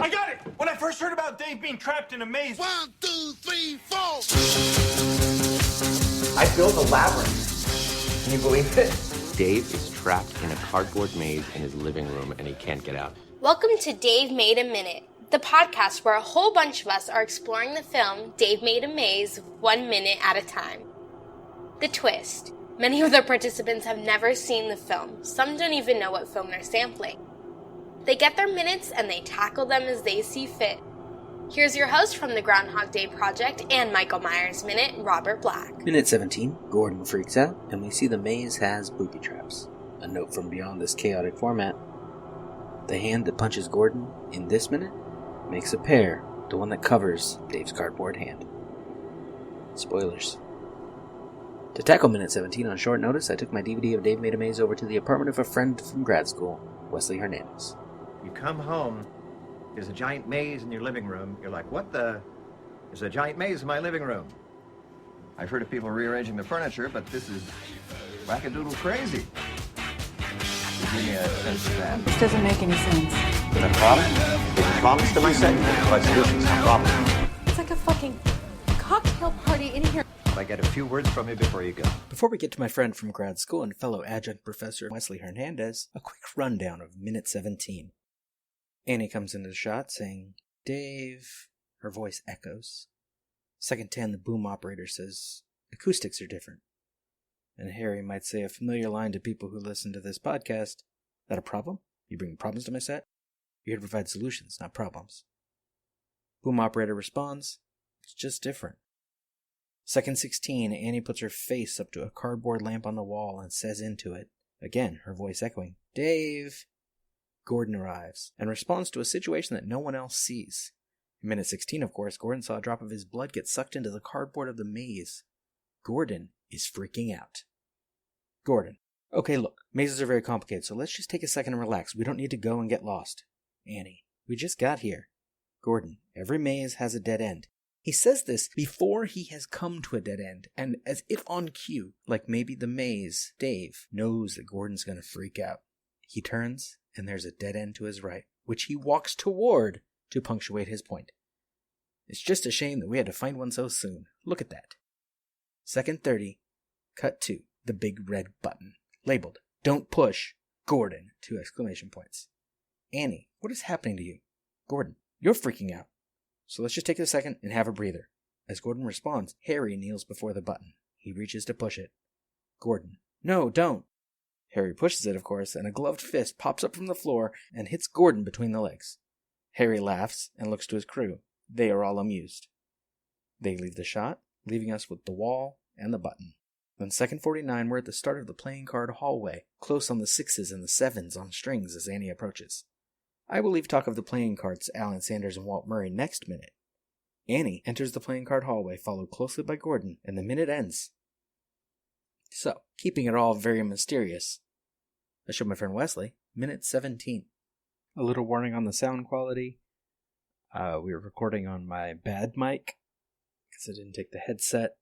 I got it! When I first heard about Dave being trapped in a maze... 1, 2, 3, 4! I built a labyrinth. Can you believe it? Dave is trapped in a cardboard maze in his living room and he can't get out. Welcome to Dave Made a Minute, the podcast where a whole bunch of us are exploring the film Dave Made a Maze 1 minute at a time. The twist. Many of the participants have never seen the film. Some don't even know what film they're sampling. They get their minutes and they tackle them as they see fit. Here's your host from the Groundhog Day Project and Michael Myers Minute, Robert Black. Minute 17, Gordon freaks out, and we see the maze has booby traps. A note from beyond this chaotic format. The hand that punches Gordon in this minute makes a pair, the one that covers Dave's cardboard hand. Spoilers. To tackle Minute 17 on short notice, I took my DVD of Dave Made a Maze over to the apartment of a friend from grad school, Wesley Hernandez. You come home, there's a giant maze in your living room. You're like, what the? There's a giant maze in my living room. I've heard of people rearranging the furniture, but this is wackadoodle crazy. Give me a sense of that. This doesn't make any sense. Is that a problem? Did you promise to myself? But solution's no problem. It's like a fucking cocktail party in here. I get a few words from you before you go. Before we get to my friend from grad school and fellow adjunct professor Wesley Hernandez, a quick rundown of Minute 17. Annie comes into the shot saying, "Dave." Her voice echoes. Second 10, the boom operator says, "Acoustics are different." And Harry might say a familiar line to people who listen to this podcast. That a problem? You bring problems to my set? You're here to provide solutions, not problems. Boom operator responds, "It's just different." Second 16, Annie puts her face up to a cardboard lamp on the wall and says into it, again, her voice echoing, "Dave." Gordon arrives and responds to a situation that no one else sees. In Minute 16, of course, Gordon saw a drop of his blood get sucked into the cardboard of the maze. Gordon is freaking out. Gordon: "Okay, look, mazes are very complicated, so let's just take a second and relax. We don't need to go and get lost." Annie: "We just got here." Gordon: "Every maze has a dead end." He says this before he has come to a dead end, and as if on cue, like maybe the maze, Dave knows that Gordon's going to freak out. He turns, and there's a dead end to his right, which he walks toward to punctuate his point. "It's just a shame that we had to find one so soon. Look at that." Second 30, cut to the big red button, labeled, "Don't push, Gordon," 2 exclamation points. Annie: "What is happening to you?" Gordon: "You're freaking out. So let's just take a second and have a breather." As Gordon responds, Harry kneels before the button. He reaches to push it. Gordon: "No, don't." Harry pushes it, of course, and a gloved fist pops up from the floor and hits Gordon between the legs. Harry laughs and looks to his crew. They are all amused. They leave the shot, leaving us with the wall and the button. Then second 49, we're at the start of the playing card hallway, close on the 6s and the 7s on strings as Annie approaches. I will leave talk of the playing cards to Alan Sanders and Walt Murray next minute. Annie enters the playing card hallway, followed closely by Gordon, and the minute ends. So, keeping it all very mysterious, I showed my friend Wesley, Minute 17. A little warning on the sound quality. We were recording on my bad mic, because I didn't take the headset,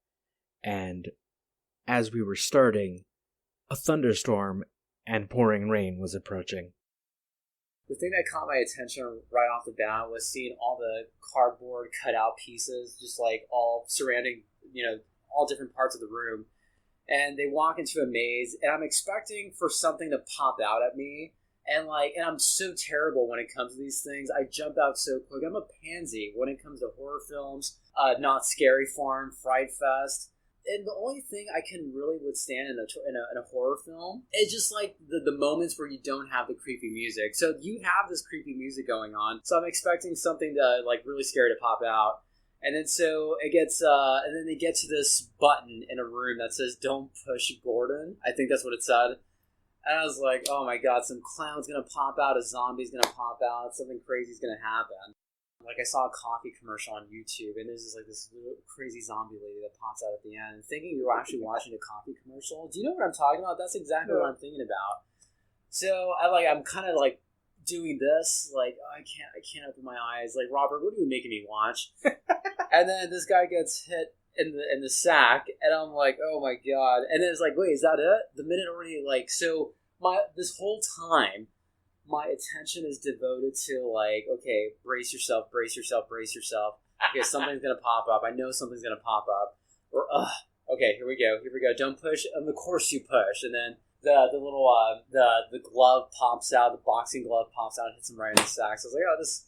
and as we were starting, a thunderstorm and pouring rain was approaching. The thing that caught my attention right off the bat was seeing all the cardboard cutout pieces, just like all surrounding, all different parts of the room. And they walk into a maze, and I'm expecting for something to pop out at me. And I'm so terrible when it comes to these things. I jump out so quick. I'm a pansy when it comes to horror films, Not Scary Farm, Fright Fest. And the only thing I can really withstand in a horror film is just like the moments where you don't have the creepy music. So you have this creepy music going on. So I'm expecting something to really scary to pop out. And then so it gets, and then they get to this button in a room that says "Don't push Gordon." I think that's what it said. And I was like, oh my god, some clown's gonna pop out, a zombie's gonna pop out, something crazy's gonna happen. I saw a coffee commercial on YouTube, and there's this little crazy zombie lady that pops out at the end. And thinking you're actually watching a coffee commercial. Do you know what I'm talking about? That's exactly what I'm thinking about. So I'm kind of doing this, I can't open my eyes. Robert, what are you making me watch? And then this guy gets hit in the sack, and I'm like, oh my god. And then it's wait, is that it? The minute already so this whole time my attention is devoted to like, okay, brace yourself, brace yourself, brace yourself. Okay, something's gonna pop up. I know something's gonna pop up. Or okay, here we go. Don't push. And of course you push, and then the little the glove pops out. The boxing glove pops out and hits him right in the sack. So I was like, oh,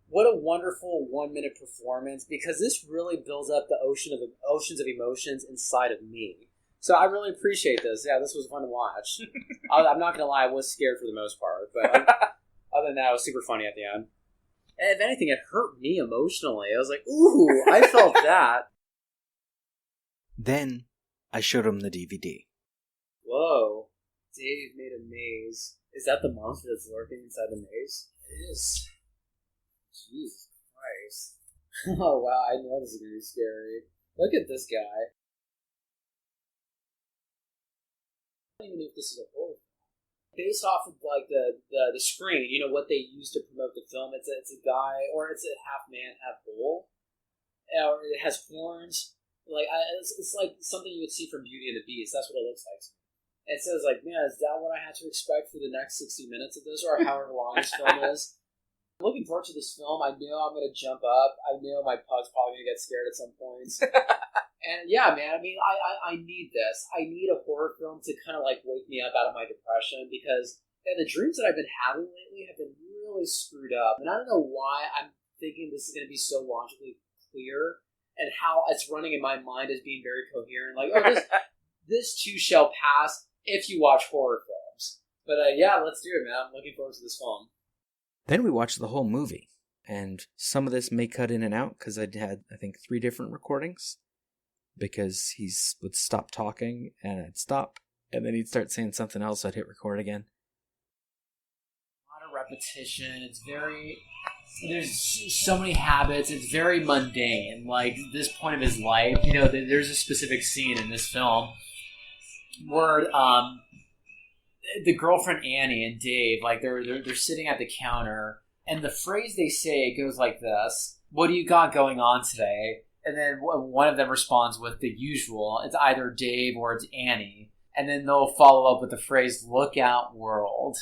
what a wonderful 1 minute performance, because this really builds up the oceans of emotions inside of me. So I really appreciate this. Yeah, this was fun to watch. I'm not gonna lie, I was scared for the most part, but other than that, it was super funny at the end. And if anything, it hurt me emotionally. I was like, ooh, I felt that. Then I showed him the DVD. Whoa, Dave made a maze. Is that the monster that's lurking inside the maze? It is. Jesus Christ. Oh wow, I know this is gonna be scary. Look at this guy. I don't even know if this is a horror film. Based off of like the screen, you know what they use to promote the film. It's a guy, or it's a half man, half bull, or it has horns. Like it's like something you would see from Beauty and the Beast. That's what it looks like. And it says like, man, is that what I have to expect for the next 60 minutes of this, or however long this film is? I'm looking forward to this film. I know I'm going to jump up. I know my pug's probably going to get scared at some points. And yeah, man, I mean, I need this. I need a horror film to kind of like wake me up out of my depression, because the dreams that I've been having lately have been really screwed up. And I don't know why I'm thinking this is going to be so logically clear, and how it's running in my mind as being very coherent. Like, oh, this too shall pass if you watch horror films. But yeah, let's do it, man. I'm looking forward to this film. Then we watched the whole movie, and some of this may cut in and out because I had, I think, 3 different recordings, because he would stop talking and I'd stop, and then he'd start saying something else. I'd hit record again. A lot of repetition. There's so many habits. It's very mundane. Like this point of his life, you know, there's a specific scene in this film where the girlfriend Annie and Dave, like they're sitting at the counter, and the phrase they say goes like this: "What do you got going on today?" And then one of them responds with the usual. It's either Dave or it's Annie, and then they'll follow up with the phrase "Look out, world,"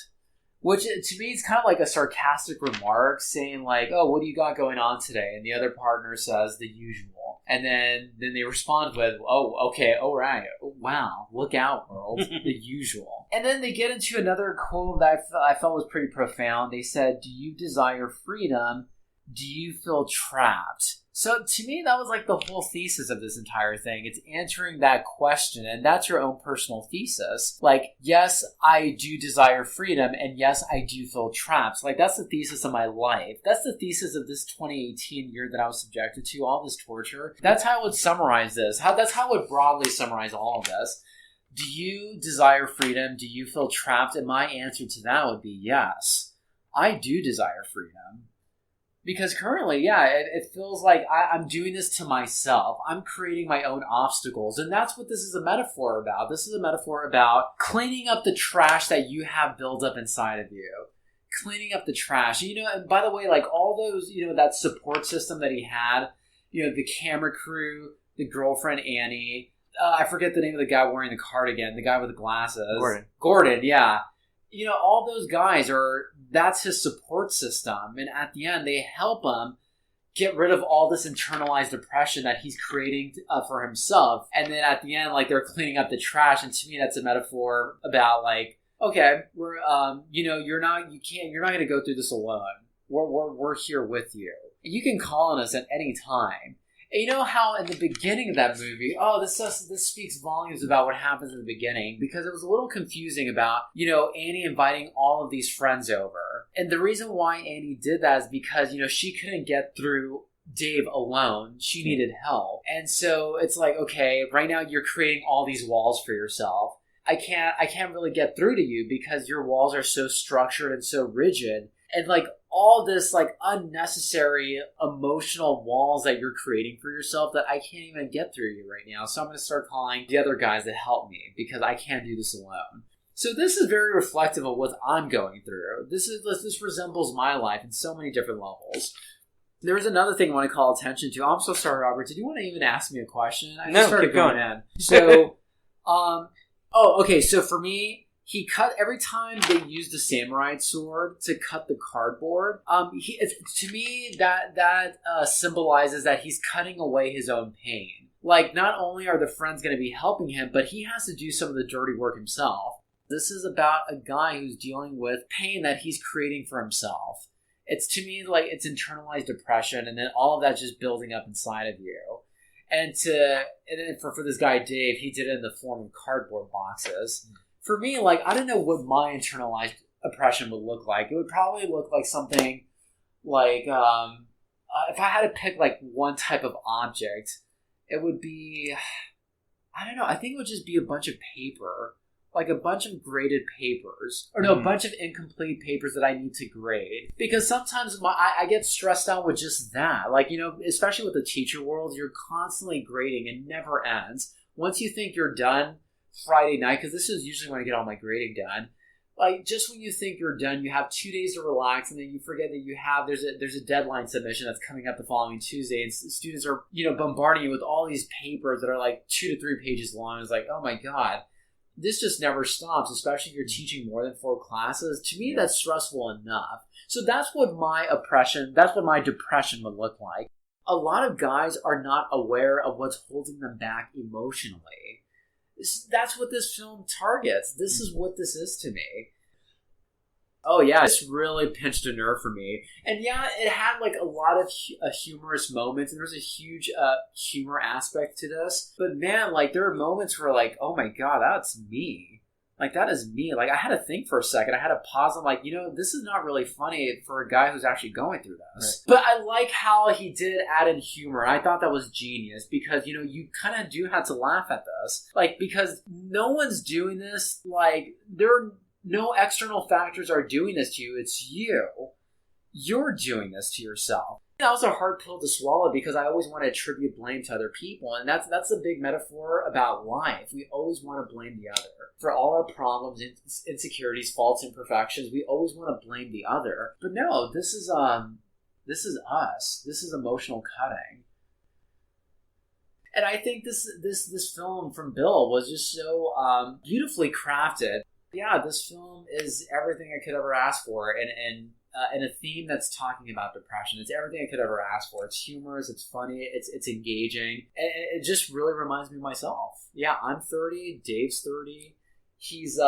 which to me is kind of like a sarcastic remark, saying like, "Oh, what do you got going on today?" And the other partner says the usual, and then they respond with, "Oh, okay, all right, wow, look out, world," the usual. And then they get into another quote that I felt was pretty profound. They said, "Do you desire freedom? Do you feel trapped?" So to me, that was like the whole thesis of this entire thing. It's answering that question, and that's your own personal thesis. Like, yes, I do desire freedom, and yes, I do feel trapped. Like, that's the thesis of my life. That's the thesis of this 2018 year that I was subjected to, all this torture. That's how I would summarize this. That's how I would broadly summarize all of this. Do you desire freedom? Do you feel trapped? And my answer to that would be yes. I do desire freedom. Because currently, yeah, it feels like I'm doing this to myself. I'm creating my own obstacles. And that's what this is a metaphor about. This is a metaphor about cleaning up the trash that you have built up inside of you. Cleaning up the trash. You know, and by the way, like all those, you know, that support system that he had, you know, the camera crew, the girlfriend Annie, I forget the name of the guy wearing the cardigan, the guy with the glasses. Gordon, yeah. You know, all those guys that's his support system. And at the end, they help him get rid of all this internalized depression that he's creating for himself. And then at the end, like, they're cleaning up the trash. And to me, that's a metaphor about, like, okay, we're, you know, you're not going to go through this alone. We're here with you. And you can call on us at any time. And you know how in the beginning of that movie, this speaks volumes about what happens in the beginning, because it was a little confusing about, you know, Annie inviting all of these friends over. And the reason why Annie did that is because, you know, she couldn't get through Dave alone. She needed help. And so it's like, okay, right now you're creating all these walls for yourself. I can't really get through to you because your walls are so structured and so rigid. And like all this like unnecessary emotional walls that you're creating for yourself that I can't even get through you right now. So I'm going to start calling the other guys to help me because I can't do this alone. So this is very reflective of what I'm going through. This resembles my life in so many different levels. There was another thing I want to call attention to. I'm so sorry, Robert. Did you want to even ask me a question? I just started going in. So, okay. So for me, He cut every time they used a samurai sword to cut the cardboard. To me, that symbolizes that he's cutting away his own pain. Like, not only are the friends going to be helping him, but he has to do some of the dirty work himself. This is about a guy who's dealing with pain that he's creating for himself. It's, to me, like it's internalized depression, and then all of that just building up inside of you. And then for this guy Dave, he did it in the form of cardboard boxes. For me, like, I don't know what my internalized oppression would look like. It would probably look like something like if I had to pick like one type of object, it would be, I don't know. I think it would just be a bunch of paper. Like a bunch of graded papers. Or no, a bunch of incomplete papers that I need to grade. Because sometimes I get stressed out with just that. Like, you know, especially with the teacher world, you're constantly grading. It never ends. Once you think you're done Friday night, because this is usually when I get all my grading done, like, just when you think you're done, you have 2 days to relax, and then you forget that you have, there's a deadline submission that's coming up the following Tuesday, and students are, you know, bombarding you with all these papers that are like 2 to 3 pages long. It's like, oh my God. This just never stops, especially if you're teaching more than 4 classes. To me, that's stressful enough. So that's what my depression would look like. A lot of guys are not aware of what's holding them back emotionally. That's what this film targets. This is what this is to me. Oh yeah, this really pinched a nerve for me. And yeah, it had like a lot of humorous moments, and there's a huge humor aspect to this. But man, like there are moments where like, oh my God, that's me. Like that is me. Like I had to think for a second. I had to pause. I'm like, you know, this is not really funny for a guy who's actually going through this. Right. But I like how he did add in humor. I thought that was genius because, you know, you kind of do have to laugh at this. Like, because no one's doing this. Like, no external factors are doing this to you. It's you. You're doing this to yourself. That was a hard pill to swallow because I always want to attribute blame to other people. And that's a big metaphor about life. We always want to blame the other. For all our problems, insecurities, faults, imperfections, we always want to blame the other. But no, this is us. This is emotional cutting. And I think this film from Bill was just so beautifully crafted. Yeah, this film is everything I could ever ask for, and a theme that's talking about depression. It's everything I could ever ask for. It's humorous, it's funny, it's engaging, and it just really reminds me of myself. Yeah, I'm 30, Dave's 30. He's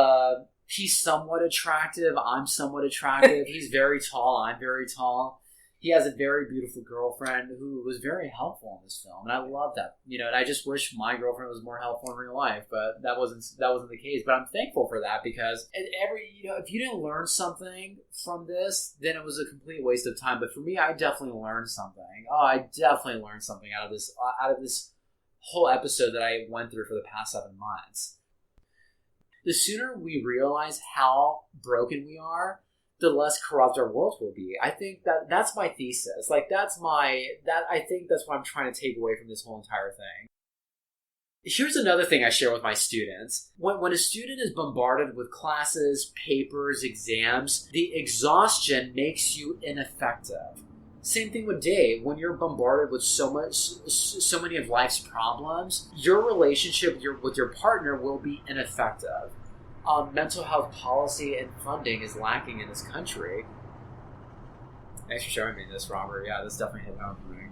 somewhat attractive. I'm somewhat attractive. He's very tall. I'm very tall. He has a very beautiful girlfriend who was very helpful in this film, and I love that. You know, and I just wish my girlfriend was more helpful in real life, but that wasn't the case. But I'm thankful for that because if you didn't learn something from this, then it was a complete waste of time. But for me, I definitely learned something. Oh, I definitely learned something out of this whole episode that I went through for the past 7 months. The sooner we realize how broken we are, the less corrupt our world will be. I think that's my thesis. Like I think that's what I'm trying to take away from this whole entire thing. Here's another thing I share with my students. When a student is bombarded with classes, papers, exams, the exhaustion makes you ineffective. Same thing with Dave. When you're bombarded with so many of life's problems, your relationship with your partner will be ineffective. Mental health policy and funding is lacking in this country. Thanks for showing me this, Robert. Yeah, this definitely hit home for me.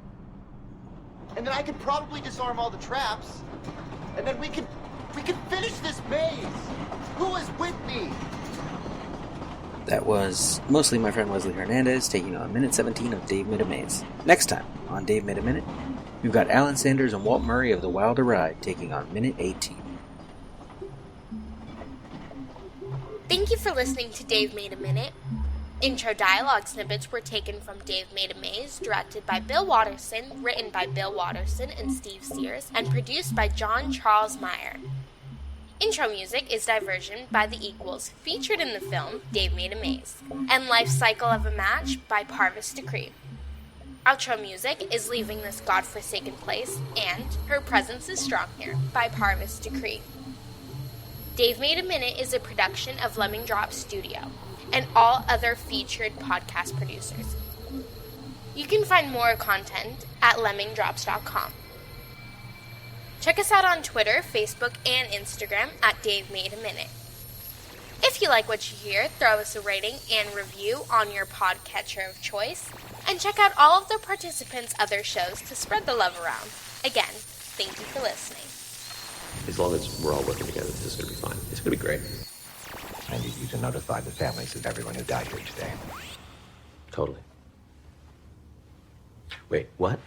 And then I could probably disarm all the traps, and then we could finish this maze. Who is with me? That was mostly my friend Wesley Hernandez taking on minute 17 of Dave Made a Maze. Next time on Dave Made a Minute, we've got Alan Sanders and Walt Murray of The Wilder Ride taking on minute 18. Thank you for listening to Dave Made a Minute. Intro dialogue snippets were taken from Dave Made a Maze, directed by Bill Watterson, written by Bill Watterson and Steve Sears, and produced by John Charles Meyer. Intro music is Diversion by The Equals, featured in the film Dave Made a Maze, and Life Cycle of a Match by Parvis Decree. Outro music is Leaving This God-Forsaken Place and Her Presence is Strong Here by Parvis Decree. Dave Made a Minute is a production of Lemming Drop Studio and all other featured podcast producers. You can find more content at lemmingdrops.com. Check us out on Twitter, Facebook, and Instagram at Dave Made a Minute. If you like what you hear, throw us a rating and review on your podcatcher of choice, and check out all of the participants' other shows to spread the love around. Again, thank you for listening. As long as we're all working together, this is going to be fine. It's going to be great. I need you to notify the families of everyone who died here today. Totally. Wait, what?